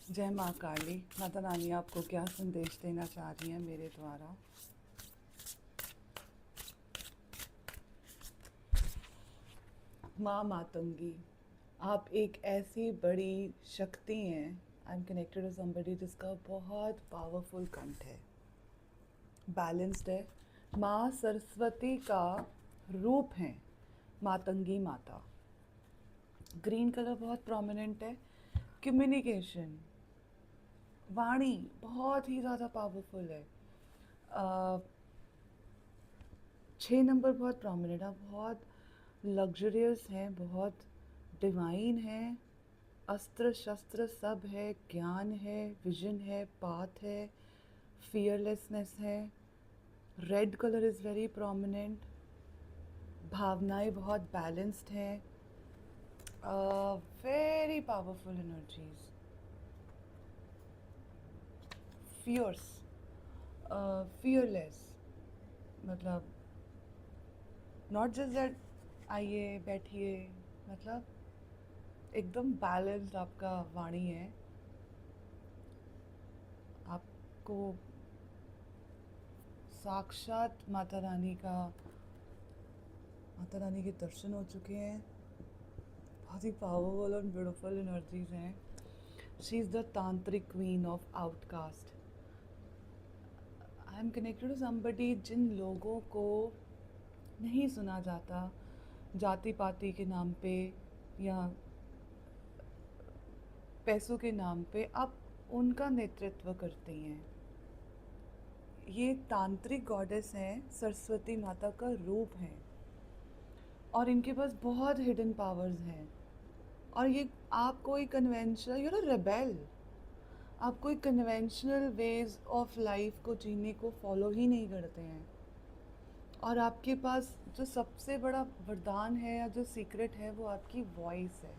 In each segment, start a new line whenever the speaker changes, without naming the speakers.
जय माँ काली। माता रानी आपको क्या संदेश देना चाह रही हैं मेरे द्वारा? माँ मातंगी, आप एक ऐसी बड़ी शक्ति हैं। I am connected to somebody जिसका बहुत पावरफुल कंठ है, बैलेंस्ड है। माँ सरस्वती का रूप है मातंगी माता। ग्रीन कलर बहुत प्रोमिनेंट है। कम्युनिकेशन, वाणी बहुत ही ज़्यादा पावरफुल है। 6 नंबर बहुत प्रोमिनेंट है। बहुत लग्जरियस हैं, बहुत डिवाइन हैं। अस्त्र शस्त्र सब है, ज्ञान है, विजन है, पाथ है, फियरलेसनेस है। Red colour is very prominent. भावनाएं बहुत बैलेंस्ड हैं। Very powerful energies. Fierce, fearless, मतलब नॉट जस्ट दैट आइए बैठिए, मतलब एकदम बैलेंस्ड आपका वाणी है। आपको साक्षात माता रानी के दर्शन हो चुके हैं। बहुत ही पावरफुल और ब्यूटीफुल एनर्जीज हैं। She is the tantric queen of outcast. I am connected to somebody जिन लोगों को नहीं सुना जाता जाति पाति के नाम पे या पैसों के नाम पे, आप उनका नेतृत्व करती हैं। ये तांत्रिक गॉडेस हैं, सरस्वती माता का रूप है और इनके पास बहुत हिडन पावर्स हैं। और ये आप कोई कन्वेंशनल, यू नो रेबेल, आप कोई कन्वेंशनल वेज ऑफ लाइफ को जीने को फॉलो ही नहीं करते हैं। और आपके पास जो सबसे बड़ा वरदान है या जो सीक्रेट है वो आपकी वॉइस है,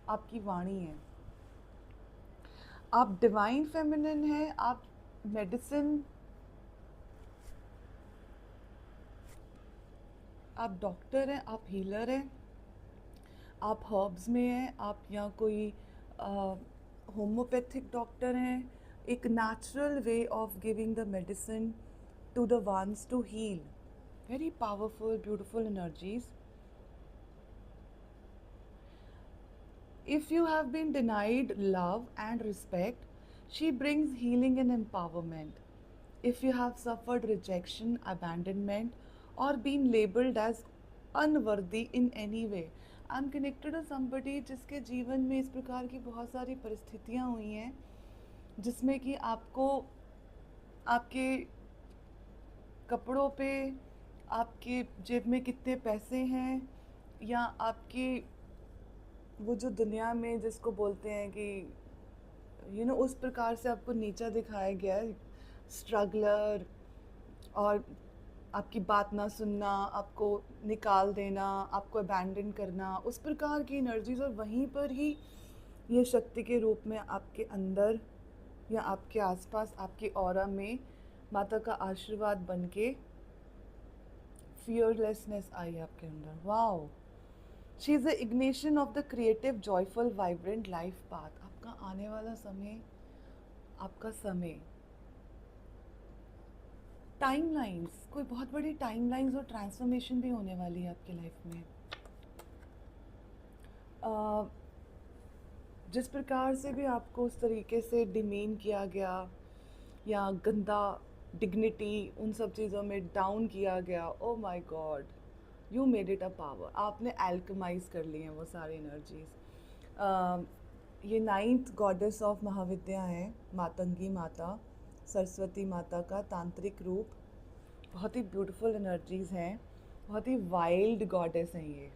आपकी वाणी है। आप डिवाइन फेमिनिन हैं, आप मेडिसिन, आप डॉक्टर हैं, आप हीलर हैं, आप हर्ब्स में हैं, आप या कोई होम्योपैथिक डॉक्टर हैं। एक natural way of giving the medicine to the ones to heal. Very powerful beautiful energies. If you have been denied love and respect, she brings healing and empowerment. If you have suffered rejection, abandonment, or been labeled as unworthy in any way, I am connected to somebody जिसके जीवन में इस प्रकार की बहुत सारी परिस्थितियाँ हुई हैं जिसमें कि आपको आपके कपड़ों पे, आपके जेब में कितने पैसे हैं, या आपकी वो जो दुनिया में जिसको बोलते हैं कि उस प्रकार से आपको नीचा दिखाया गया है, स्ट्रगलर, और आपकी बात ना सुनना, आपको निकाल देना, आपको अबैंडन करना, उस प्रकार की एनर्जीज। और वहीं पर ही ये शक्ति के रूप में आपके अंदर या आपके आसपास, आपके ऑरा में माता का आशीर्वाद बन के फियरलेसनेस आई आपके अंदर। Wow, she is the ignition of the creative joyful vibrant life path. आपका आने वाला समय, आपका समय, टाइमलाइंस, कोई बहुत बड़ी टाइमलाइंस और ट्रांसफॉर्मेशन भी होने वाली है आपकी लाइफ में। जिस प्रकार से भी आपको उस तरीके से डिमेन किया गया या गंदा, डिग्निटी, उन सब चीज़ों में डाउन किया गया, oh my God, you made it a power. आपने एल्कमाइज कर ली हैं वो सारी एनर्जीज। ये 9th गॉडेस ऑफ महाविद्या है, मातंगी माता, सरस्वती माता का तांत्रिक रूप। बहुत ही ब्यूटीफुल एनर्जीज़ हैं, बहुत ही वाइल्ड गॉडेस हैं ये।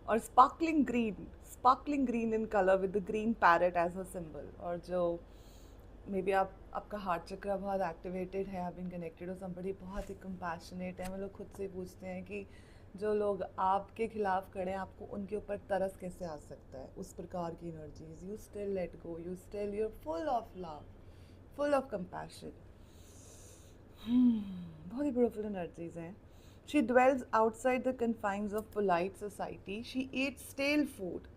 और sparkling green in colour with the green parrot as a symbol. और जो मे बी आपका हार्ट चक्र बहुत एक्टिवेटेड है, आप बीन कनेक्टेड हो समबडी, बहुत ही कंपैशनेट है। मतलब खुद से पूछते हैं कि जो लोग आपके खिलाफ खड़े हैं, आपको उनके ऊपर तरस कैसे आ सकता है, उस प्रकार की energies. You still let go, you still, you're full of love, full of compassion. बहुत ही ब्यूटीफुल एनर्जीज हैं। She dwells outside the confines of polite society. She eats stale food.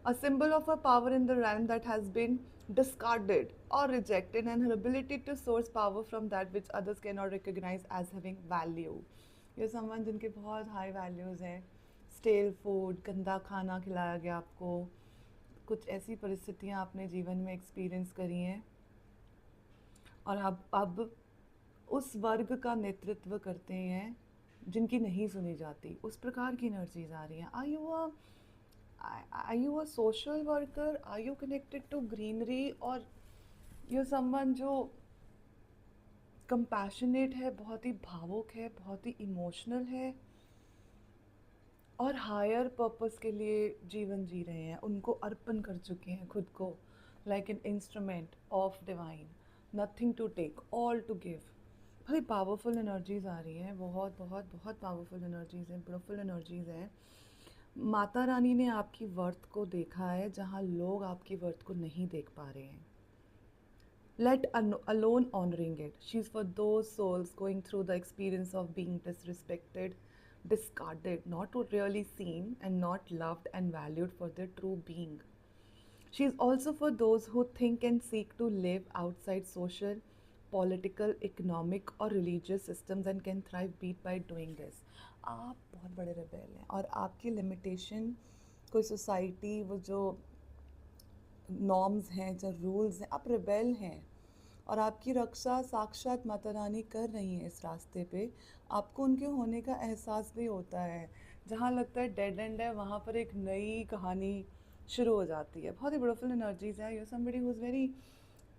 a symbol of a power in the realm that has been discarded or rejected, and her ability to source power from that which others cannot recognize as having value. You're someone जिनके बहुत high values हैं, stale food, गंदा खाना खिलाया गया आपको, कुछ ऐसी परिस्थितियाँ आपने जीवन में एक्सपीरियंस करी हैं और आप अब उस वर्ग का नेतृत्व करते हैं जिनकी नहीं सुनी जाती, उस प्रकार की एनर्जीज आ रही हैं. Are you a social worker, are you connected to greenery, और यू समवन जो कंपैशनेट है, बहुत ही भावुक है, बहुत ही इमोशनल है और हायर पर्पस के लिए जीवन जी रहे हैं, उनको अर्पण कर चुके हैं खुद को, like an instrument of divine, nothing to take all to give. भाई पावरफुल एनर्जीज आ रही हैं, बहुत बहुत बहुत पावरफुल एनर्जीज हैं, ब्यूटीफुल एनर्जीज हैं. माता रानी ने आपकी वर्थ को देखा है जहाँ लोग आपकी वर्थ को नहीं देख पा रहे हैं. Let alone honoring it. She's for those souls going through the experience of being disrespected, discarded, not really seen, and not loved and valued for their true being. She is also for those who think and seek to live outside social, political, economic, or religious systems and can thrive beat by doing this. आप बहुत बड़े rebel हैं और आपकी limitation कोई society, वो जो norms हैं, जो रूल्स हैं, आप रिबेल हैं और आपकी रक्षा साक्षात माता रानी कर रही हैं इस रास्ते पे. आपको उनके होने का एहसास भी होता है. जहाँ लगता है डेड एंड है, वहाँ पर एक नई कहानी शुरू हो जाती है. बहुत ही ब्यूटीफुल एनर्जीज है. You somebody who is very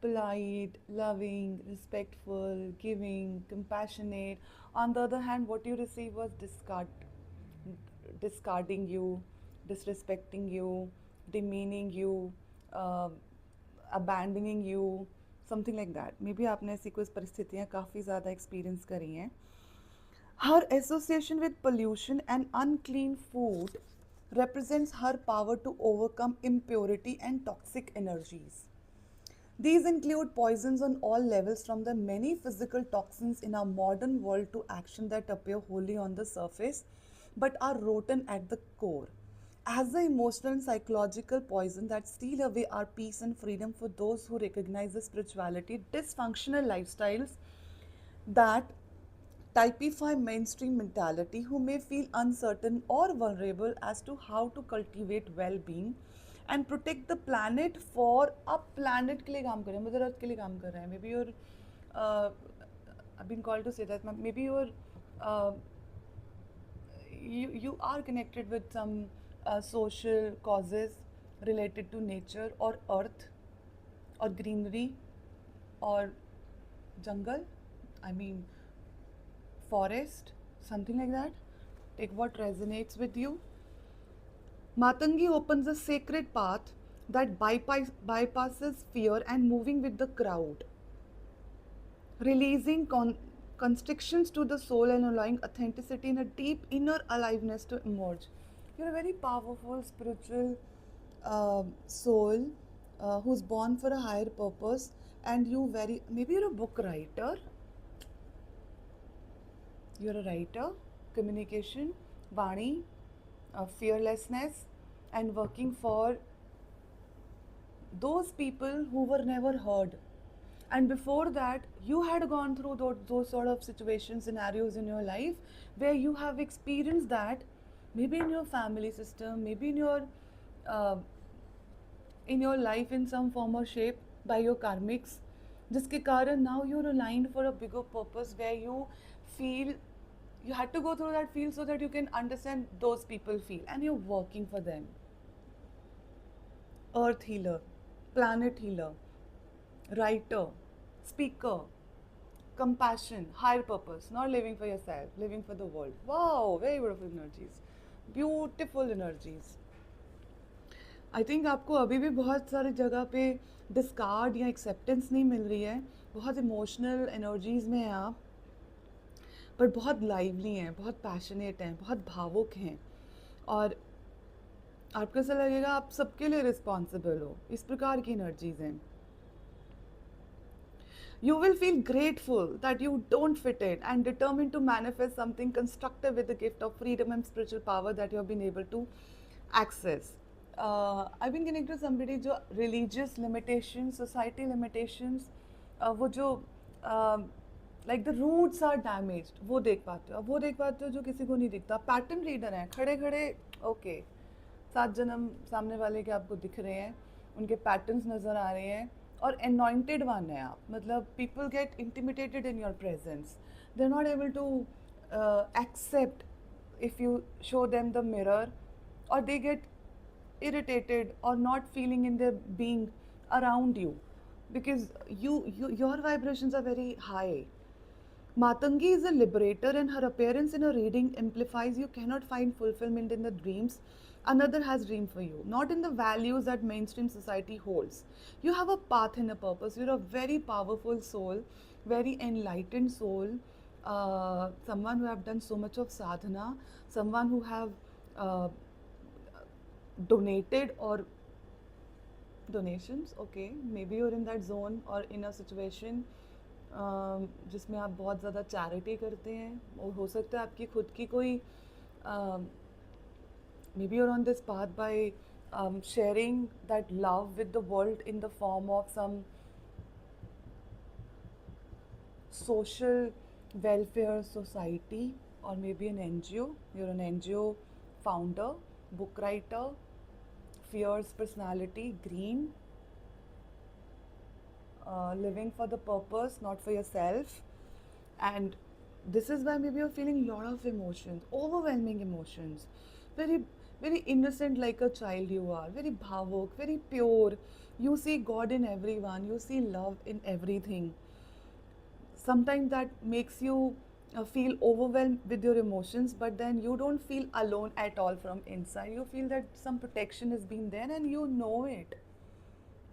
polite, loving, respectful, giving, compassionate. On the other hand, what you receive was discarding you, disrespecting you, demeaning you, uh, abandoning you, something like that. Maybe आपने ऐसी कुछ परिस्थितियाँ काफ़ी ज़्यादा experience करी हैं. हर association with pollution and unclean food represents her power to overcome impurity and toxic energies. These include poisons on all levels, from the many physical toxins in our modern world to action that appear wholly on the surface but are rotten at the core. As the emotional and psychological poison that steal away our peace and freedom for those who recognize the spirituality, dysfunctional lifestyles that typify mainstream mentality, who may feel uncertain or vulnerable as to how to cultivate well-being and protect the planet. For अब planet के लिए काम कर रहे हैं, mother earth के लिए काम कर रहे हैं. Maybe you're I've been called to say that maybe uh, you are connected with some social causes related to nature or earth or greenery or jungle, I mean forest, something like that. Take what resonates with you. Matangi opens a sacred path that bypasses fear and moving with the crowd, releasing constrictions to the soul and allowing authenticity and a deep inner aliveness to emerge. You're a very powerful spiritual soul who's born for a higher purpose, and maybe you're a book writer. You're a writer, communication, Vani, fearlessness, and working for those people who were never heard. And before that, you had gone through those sort of situations, scenarios in your life where you have experienced that, maybe in your family system, maybe uh, in your life in some form or shape by your karmics, जिसके कारण now you're aligned for a bigger purpose where you feel you had to go through that field so that you can understand those people feel, and you're working for them. Earth healer, planet healer, writer, speaker, compassion, higher purpose, not living for yourself, living for the world. Wow, very beautiful energies. Beautiful energies. I think आपको अभी भी बहुत सारी जगह पे discard या acceptance नहीं मिल रही है. बहुत इमोशनल एनर्जीज़ में हैं आप, पर बहुत लाइवली हैं, बहुत पैशनेट हैं, बहुत भावुक हैं, और आपको ऐसा लगेगा आप सबके लिए रिस्पॉन्सिबल हो. इस प्रकार की एनर्जीज़ हैं. You will feel grateful that you don't fit in and determined to manifest something constructive with the gift of freedom and spiritual power that you have been able to access. I been connected to somebody जो religious limitation, society limitations, वो जो like the roots are damaged, वो देख पाते हो। अब वो देख पाते हो जो किसी को नहीं दिखता। पैटर्न रीडर हैं, खड़े खड़े ओके, 7 जन्म सामने वाले के आपको दिख रहे हैं, उनके पैटर्न्स नज़र आ रहे हैं, और anointed वन है आप, मतलब people get intimidated in your presence, they're not able to accept if you show them the mirror, or they get irritated or not feeling in their being around you, because your vibrations are very high. Matangi is a liberator, and her appearance in a reading implies you cannot find fulfillment in the dreams another has dreamed for you, not in the values that mainstream society holds. You have a path and a purpose. You're a very powerful soul, very enlightened soul, someone who have done so much of sadhana, someone who have uh, donated or donations, okay, maybe you're in that zone or in a situation जिसमें आप बहुत ज़्यादा charity करते हैं, और हो सकता है आपकी खुद की कोई maybe you're on this path by sharing that love with the world in the form of some social welfare society, or maybe an NGO. You're an NGO founder, book writer, fierce personality, green, living for the purpose, not for yourself. And this is why maybe you're feeling a lot of emotions, overwhelming emotions, very, very innocent, like a child you are, very bhavuk, very pure. You see God in everyone, you see love in everything. Sometimes that makes you feel overwhelmed with your emotions, but then you don't feel alone at all from inside. You feel that some protection has been there, and you know it.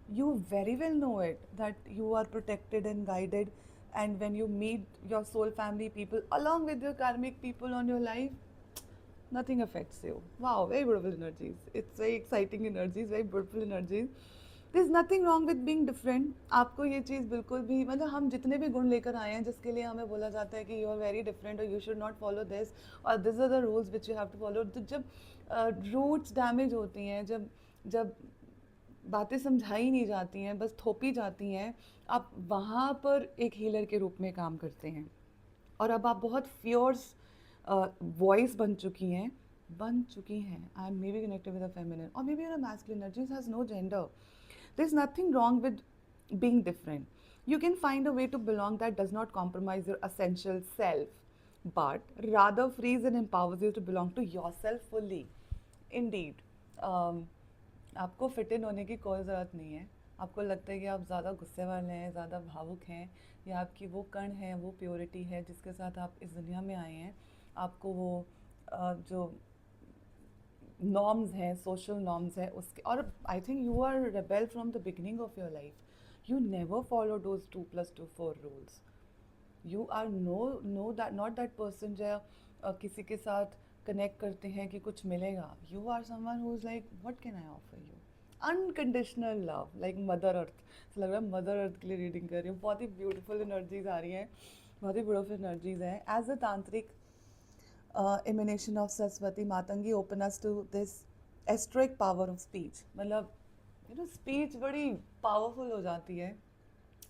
You very well know it, that you are protected and guided. And when you meet your soul family people along with your karmic people on your life, nothing affects you. Wow, very beautiful energies. It's very exciting energies, very beautiful energies. There's nothing wrong with being different. आपको ये चीज़ बिल्कुल भी, मतलब हम जितने भी गुण लेकर आए हैं जिसके लिए हमें बोला जाता है कि यू आर वेरी डिफरेंट, और you should not follow this, और this are the rules which you have to follow. तो जब रूट्स डैमेज होती हैं, जब जब बातें समझाई नहीं जाती हैं, बस थोपी जाती हैं, आप वहाँ पर एक हीलर के रूप में काम करते हैं। और अब आप बहुत फियर्स वॉइस बन चुकी हैं। I am may be connected with a feminine, or may be your masculine energies has no gender. There is nothing wrong with being different. You can find a way to belong that does not compromise your essential self, but rather frees and empowers you to belong to yourself fully. Indeed. आपको fit in होने की कोई ज़रूरत नहीं है। आपको लगता है कि आप ज़्यादा गुस्से वाले हैं, ज़्यादा भावुक हैं, या आपकी वो कण है, वो प्योरिटी है जिसके साथ आप इस दुनिया में आए हैं, आपको वो जो नॉर्म्स हैं, सोशल नॉर्म्स हैं, उसके, और I think you are rebel from the beginning of your life. You never follow those 2+2 4 rules. You are no that not that person जो किसी के साथ कनेक्ट करते हैं कि कुछ मिलेगा। You are someone who is like what can I offer you, unconditional love, like mother earth. तो लग रहा है मदर अर्थ के लिए रीडिंग कर रही हूँ। बहुत ही ब्यूटीफुल एनर्जीज आ रही हैं, बहुत ही ब्यूटीफुल एनर्जीज हैं। एज अ तांत्रिक emanation of Saraswati, Matangi open us to this estoic power of speech. मतलब स्पीच बड़ी पावरफुल हो जाती है,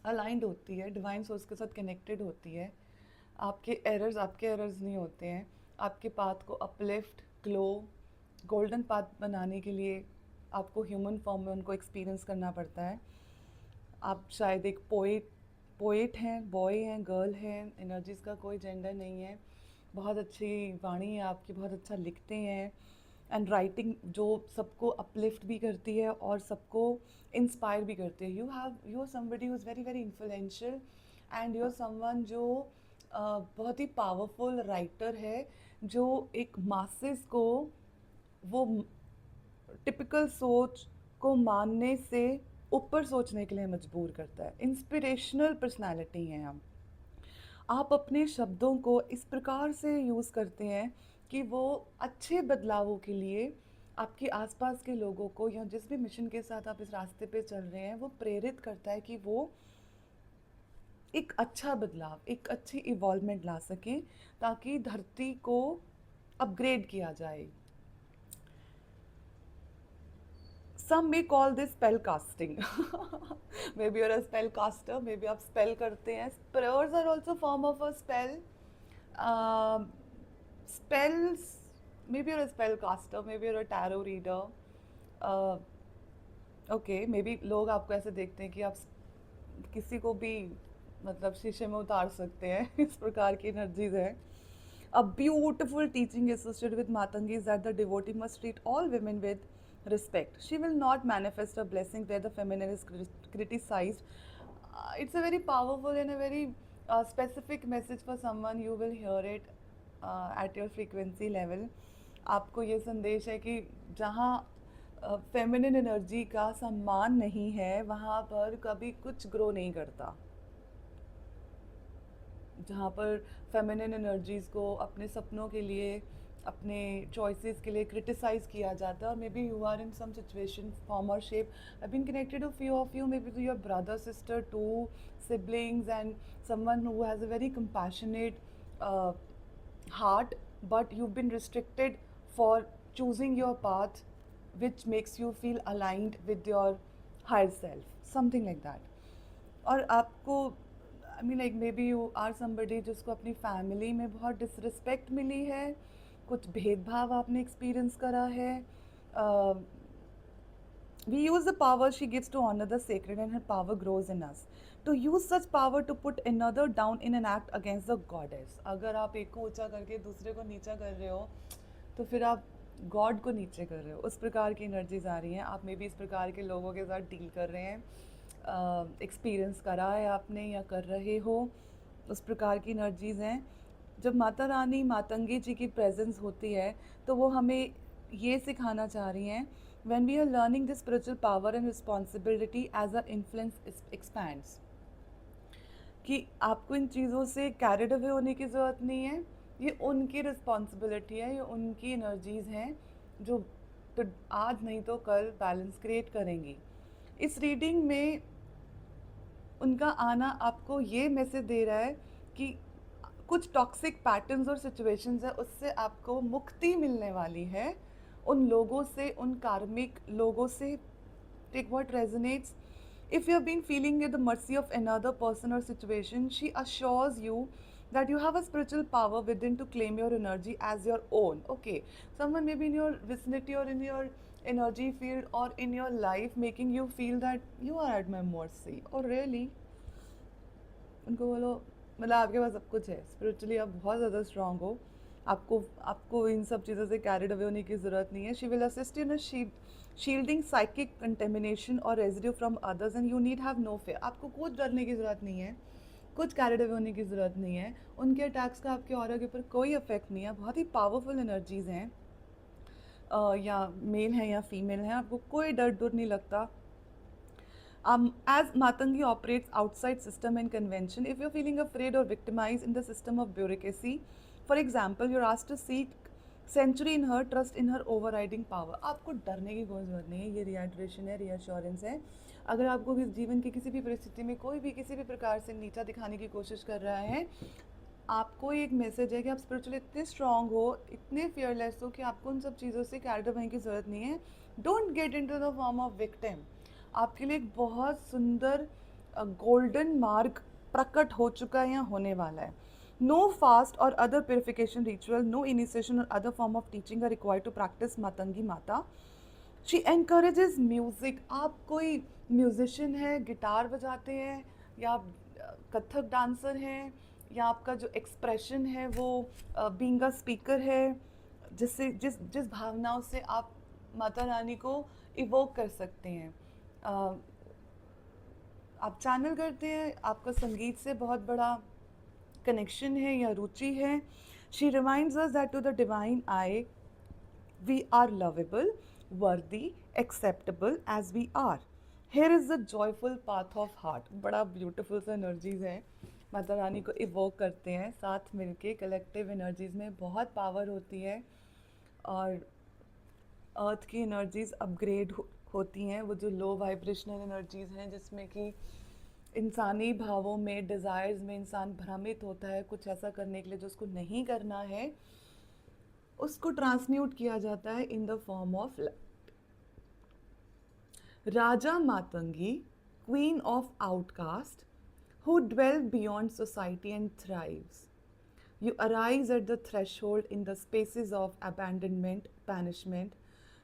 अलाइंड होती है, डिवाइन सोर्स के साथ कनेक्टेड होती है। आपके एरर्स नहीं होते हैं। आपके पाथ को अपलिफ्ट, ग्लो, गोल्डन पाथ बनाने के लिए आपको ह्यूमन फॉर्म में उनको एक्सपीरियंस करना पड़ता है। आप शायद एक पोइट हैं, बॉय हैं, गर्ल हैं, एनर्जीज़ का कोई जेंडर नहीं है। बहुत अच्छी वाणी है आपकी, बहुत अच्छा लिखते हैं, एंड राइटिंग जो सबको अपलिफ्ट भी करती है और सबको इंस्पायर भी करती है। You are somebody who is very very influential, and you are someone जो बहुत ही पावरफुल राइटर है, जो एक मासेस को वो टिपिकल सोच को मानने से ऊपर सोचने के लिए मजबूर करता है। इंस्पिरेशनल पर्सनालिटी हैं आप अपने शब्दों को इस प्रकार से यूज़ करते हैं कि वो अच्छे बदलावों के लिए आपके आसपास के लोगों को, या जिस भी मिशन के साथ आप इस रास्ते पे चल रहे हैं, वो प्रेरित करता है कि वो एक अच्छा बदलाव, एक अच्छी इवॉल्वमेंट ला सकें, ताकि धरती को अपग्रेड किया जाए। Some may call this spell casting. Maybe you're a spell caster, maybe आप spell करते हैं. Prayers are also form of a spell. Um, Spells, maybe you're a spell caster, maybe you're a tarot reader. Uh, okay may be लोग आपको ऐसे देखते हैं कि आप किसी को भी मतलब शीशे में उतार सकते हैं. इस प्रकार की एनर्जीज है. A beautiful teaching associated with Matangi is that the devotee must treat all women with respect. She will not manifest a blessing where the feminine is criticized. It's a very powerful and a very specific message for someone. You will hear it at your frequency level. आपको ये संदेश है कि जहाँ feminine energy का सम्मान नहीं है वहाँ पर कभी कुछ ग्रो नहीं करता. जहाँ पर फेमिनिन एनर्जीज़ को अपने सपनों के लिए अपने चॉइसेस के लिए क्रिटिसाइज़ किया जाता है. और may B you are in some situation form or shape. I been connected to few of you, may be to your brother sister, to siblings, and someone who has a very compassionate heart, but you've been restricted for choosing your path which makes you feel aligned with your higher self, something like that. और आपको I mean like may be you are somebody जिसको अपनी family में बहुत disrespect मिली है, कुछ भेदभाव आपने एक्सपीरियंस करा है. We use the power she gives to honor the sacred, and her power grows in us. To use such power to put another down in an act against the goddess. अगर आप एक को ऊंचा करके दूसरे को नीचा कर रहे हो तो फिर आप गॉड को नीचे कर रहे हो. उस प्रकार की एनर्जीज आ रही हैं. आप मे भी इस प्रकार के लोगों के साथ डील कर रहे हैं, एक्सपीरियंस करा है आपने या कर रहे हो. उस प्रकार की एनर्जीज़ हैं. जब माता रानी मातंगी जी की प्रेजेंस होती है तो वो हमें ये सिखाना चाह रही हैं, when we are learning this spiritual power and responsibility as our influence expands, कि आपको इन चीज़ों से कैरिड अवे होने की ज़रूरत नहीं है. ये उनकी रिस्पॉन्सिबिलिटी है, ये उनकी एनर्जीज़ हैं जो तो आज नहीं तो कल बैलेंस क्रिएट करेंगी. इस रीडिंग में उनका आना आपको ये मैसेज दे रहा है कि कुछ टॉक्सिक पैटर्न्स और सिचुएशंस है उससे आपको मुक्ति मिलने वाली है. उन लोगों से, उन कार्मिक लोगों से. Take what resonates. If you have been feeling at the mercy of another person or situation, she assures you that you have a spiritual power within to claim your energy as your own. Okay, someone may be in your vicinity or in your energy field or in your life making you feel that you are at my mercy. Oh, really? उनको बोलो मतलब आपके पास सब कुछ है, spiritually आप बहुत ज़्यादा स्ट्रांग हो, आपको आपको इन सब चीज़ों से कैरिड अवे होने की ज़रूरत नहीं है. She will assist in shielding psychic contamination or residue from others and you need have no fear. आपको कुछ डरने की ज़रूरत नहीं है, कुछ कैरिड अवे होने की ज़रूरत नहीं है. उनके अटैक्स का आपके ऑरा के ऊपर कोई इफेक्ट नहीं है. बहुत ही पावरफुल एनर्जीज़ हैं, या मेल हैं या फीमेल हैं, आपको कोई डर डर नहीं लगता. As Matangi operates outside system and convention, if you're feeling afraid or victimized in the system of bureaucracy, for example, you're asked to seek sanctuary in her, trust in her overriding power. आपको डरने की कोई ज़रूरत नहीं है. ये rehydration है, reassurance है. अगर आपको भी जीवन की किसी भी परिस्थिति में कोई भी किसी भी प्रकार से नीचा दिखाने की कोशिश कर रहा है, आपको एक मैसेज है कि आप स्पिरिचुअली इतने स्ट्रांग हो, इतने फियरलेस हो कि आपको उन सब चीज़ों से कैरिड अवे की ज़रूरत नहीं है. Don't get into the form of victim. आपके लिए एक बहुत सुंदर गोल्डन मार्ग प्रकट हो चुका है या होने वाला है. No fast or other purification ritual, no initiation or other form of teaching are required to practice Matangi Mata. She encourages music. आप कोई म्यूजिशियन है, गिटार बजाते हैं, या आप कथक डांसर हैं, या आपका जो एक्सप्रेशन है वो बीइंग अ स्पीकर है, जिससे जिस जिस भावनाओं से आप माता रानी को इवोक कर सकते हैं. आप चैनल करते हैं, आपका संगीत से बहुत बड़ा कनेक्शन है या रुचि है. She reminds us that to the divine I we are lovable, worthy, acceptable as we are. Here is the joyful path of heart. बड़ा ब्यूटीफुल सा एनर्जीज़ हैं, माता रानी को इवोक करते हैं. साथ मिलके कलेक्टिव एनर्जीज़ में बहुत पावर होती है और अर्थ की एनर्जीज़ अपग्रेड होती हैं. वो जो लो वाइब्रेशनल एनर्जीज़ हैं जिसमें कि इंसानी भावों में, डिज़ायर्स में इंसान भ्रमित होता है कुछ ऐसा करने के लिए जो उसको नहीं करना है, उसको ट्रांसम्यूट किया जाता है in the form of light. Raja Matangi, queen of outcast, who dwell beyond society and thrives. You arise at the threshold in the spaces of abandonment, banishment.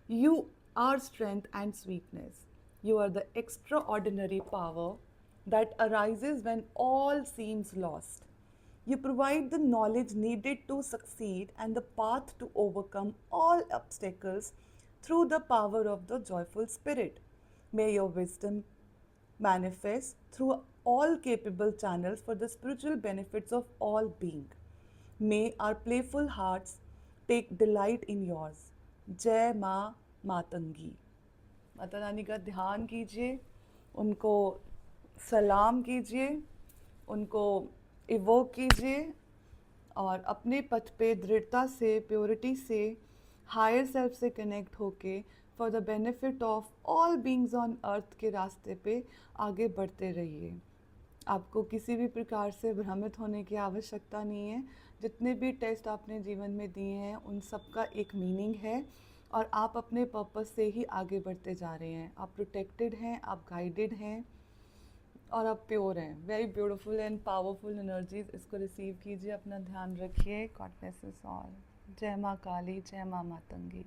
You are strength and sweetness. You are the extraordinary power that arises when all seems lost. You provide the knowledge needed to succeed and the path to overcome all obstacles through the power of the joyful spirit. May your wisdom manifest through all capable channels for the spiritual benefits of all being. May our playful hearts take delight in yours. जय माँ मातंगी। माता रानी का ध्यान कीजिए, उनको सलाम कीजिए, उनको evoke कीजिए और अपने पथ पे दृढ़ता से, प्योरिटी से, हायर सेल्फ से कनेक्ट होके for the benefit of all beings on earth के रास्ते पे आगे बढ़ते रहिए। आपको किसी भी प्रकार से भ्रमित होने की आवश्यकता नहीं है। जितने भी टेस्ट आपने जीवन में दिए हैं उन सब का एक मीनिंग है और आप अपने पर्पस से ही आगे बढ़ते जा रहे हैं। आप प्रोटेक्टेड हैं, आप गाइडेड हैं और आप प्योर हैं। Very beautiful and powerful energies, इसको रिसीव कीजिए, अपना ध्यान रखिए। God bless us all. जय माँ काली, जय माँ मातंगी।